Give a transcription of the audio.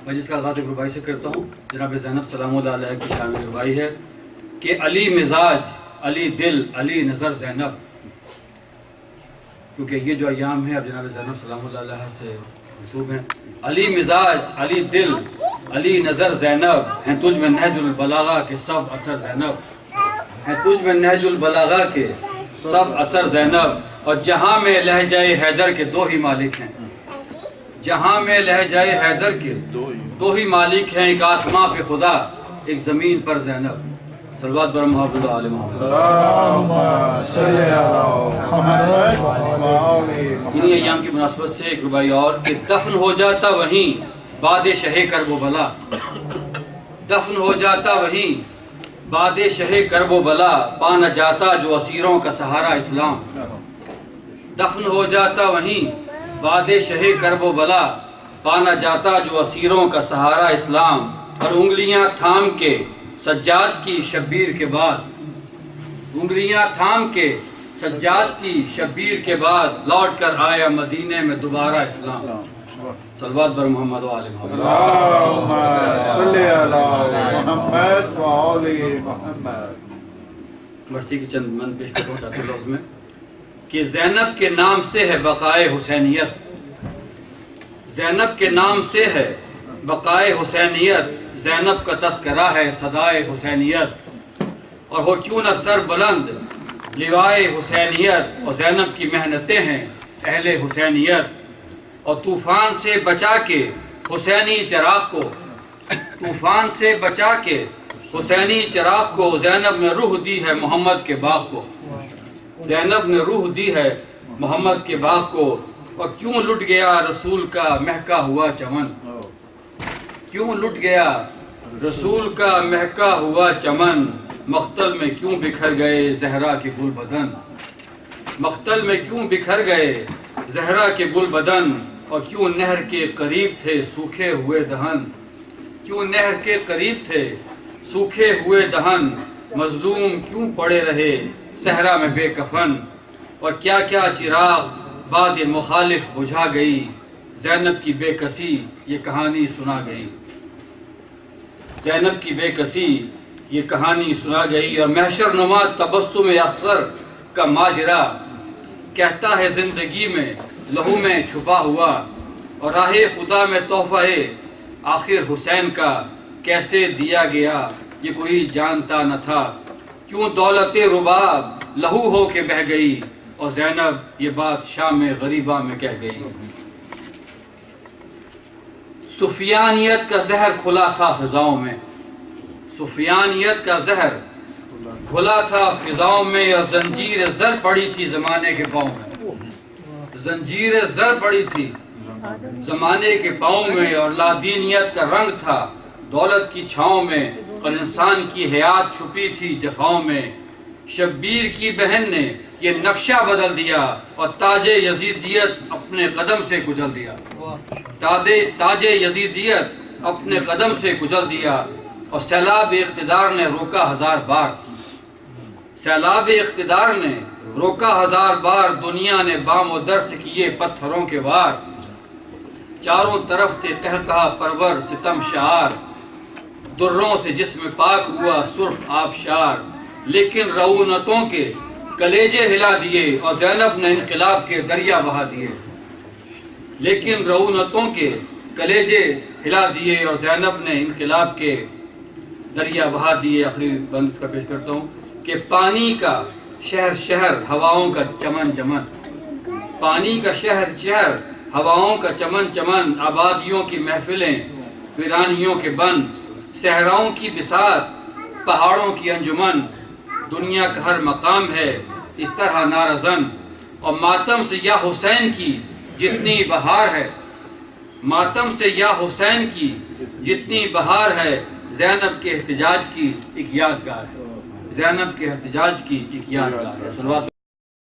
میں جس کا آغاز ایک ربائی سے کرتا ہوں، جناب زینب سلام اللہ علیہ کی شان میں ربائی ہے کہ علی مزاج، علی دل، علی نظر زینب. کیونکہ یہ جو ایام ہیں اب جناب زینب سلام اللہ علیہ سے منسوب ہیں. علی مزاج، علی دل، علی نظر زینب، ہیں تجھ میں نہج البلاغہ کے سب اثر زینب، ہیں تجھ میں نہج البلاغہ کے سب اثر زینب. اور جہاں میں لہجہ حیدر کے دو ہی مالک ہیں، جہاں میں لہجہ حیدر کے دو ہی مالک ہیں، ایک آسماں پہ خدا، ایک زمین پر زینب. صلوات بر محمد اللہ علیہ محمد. انہی ایام کی مناسبت سے ایک ربائی اور کہ دفن ہو جاتا وہیں باد شہ کرب و بلا، دفن ہو جاتا وہیں باد شہ کرب و بلا، پا نہ جاتا جو اسیروں کا سہارا اسلام. دفن ہو جاتا وہیں باد شہ کرب و بلا، پا نہ جاتا جو اسیروں کا سہارا اسلام. اور انگلیاں تھام کے سجاد کی شبیر کے بعد، انگلیاں تھام کے سجاد کی شبیر کے بعد، لوٹ کر آیا مدینے میں دوبارہ اسلام. صلوات بر محمد و آل محمد. اللہم صلی علی محمد و آل محمد. مرثی کی چند من پیش کرتا ہوں چاہتا ہوں لفظ میں کہ زینب کے نام سے ہے بقائے حسینیت، زینب کے نام سے ہے بقائے حسینیت، زینب کا تذکرہ ہے صدائے حسینیت. اور ہو کیوں نہ سر بلند لوائے حسینیت، اور زینب کی محنتیں ہیں اہل حسینیت. اور طوفان سے بچا کے حسینی چراغ کو، طوفان سے بچا کے حسینی چراغ کو، زینب نے روح دی ہے محمد کے باغ کو، زینب نے روح دی ہے محمد کے باغ کو. اور کیوں لٹ گیا رسول کا مہکا ہوا چمن، کیوں لٹ گیا رسول کا مہکا ہوا چمن، مقتل میں کیوں بکھر گئے زہرا کے گل بدن، مقتل میں کیوں بکھر گئے زہرا کے گل بدن. اور کیوں نہر کے قریب تھے سوکھے ہوئے دہن، کیوں نہر کے قریب تھے سوکھے ہوئے دہن، مظلوم کیوں پڑے رہے صحرا میں بے کفن. اور کیا کیا چراغ بعد مخالف بجھا گئی، زینب کی بے کسی یہ کہانی سنا گئی، زینب کی بے کسی یہ کہانی سنا گئی. اور محشر نما تبسم اصغر کا ماجرا کہتا ہے زندگی میں لہو میں چھپا ہوا. اور راہ خدا میں تحفہ آخر حسین کا کیسے دیا گیا یہ کوئی جانتا نہ تھا. کیوں دولت رباب لہو ہو کے بہہ گئی، اور زینب یہ بات شام غریبہ میں کہہ گئی. سفیانیت کا زہر کھلا تھا فضاؤں میں، سفیانیت کا زہر کھلا تھا فضاؤں میں. اور زنجیر زر پڑی تھی زمانے کے پاؤں میں، زنجیر زر پڑی تھی زمانے کے پاؤں میں. اور لادینیت کا رنگ تھا دولت کی چھاؤں میں، اور انسان کی حیات چھپی تھی جفاؤں میں. شبیر کی بہن نے یہ نقشہ بدل دیا، اور تاج یزیدیت اپنے قدم سے کچل دیا، تاج یزیدیت اپنے قدم سے کچل دیا. اور سیلاب اقتدار نے روکا ہزار بار، سیلاب اقتدار نے روکا ہزار بار. دنیا نے بام و در سے کیے پتھروں کے وار، چاروں طرف تھے قہقہا پرور ستم شعار. دروں سے جسم پاک ہوا سرخ آبشار، لیکن رعونتوں کے کلیجے ہلا دیے، اور زینب نے انقلاب کے دریا بہا دیے. لیکن رعونتوں کے کلیجے ہلا دیے، اور زینب نے انقلاب کے دریا بہا دیے. آخری بند اس کا پیش کرتا ہوں کہ پانی کا شہر شہر ہواؤں کا چمن چمن، پانی کا شہر شہر ہواؤں کا چمن چمن. آبادیوں کی محفلیں ویرانیوں کے بن، صحراؤں کی بساط پہاڑوں کی انجمن. دنیا کا ہر مقام ہے اس طرح نارزن، اور ماتم سے یا حسین کی جتنی بہار ہے، ماتم سے یا حسین کی جتنی بہار ہے، زینب کے احتجاج کی ایک یادگار ہے، زینب کے احتجاج کی ایک یادگار ہے. صلوات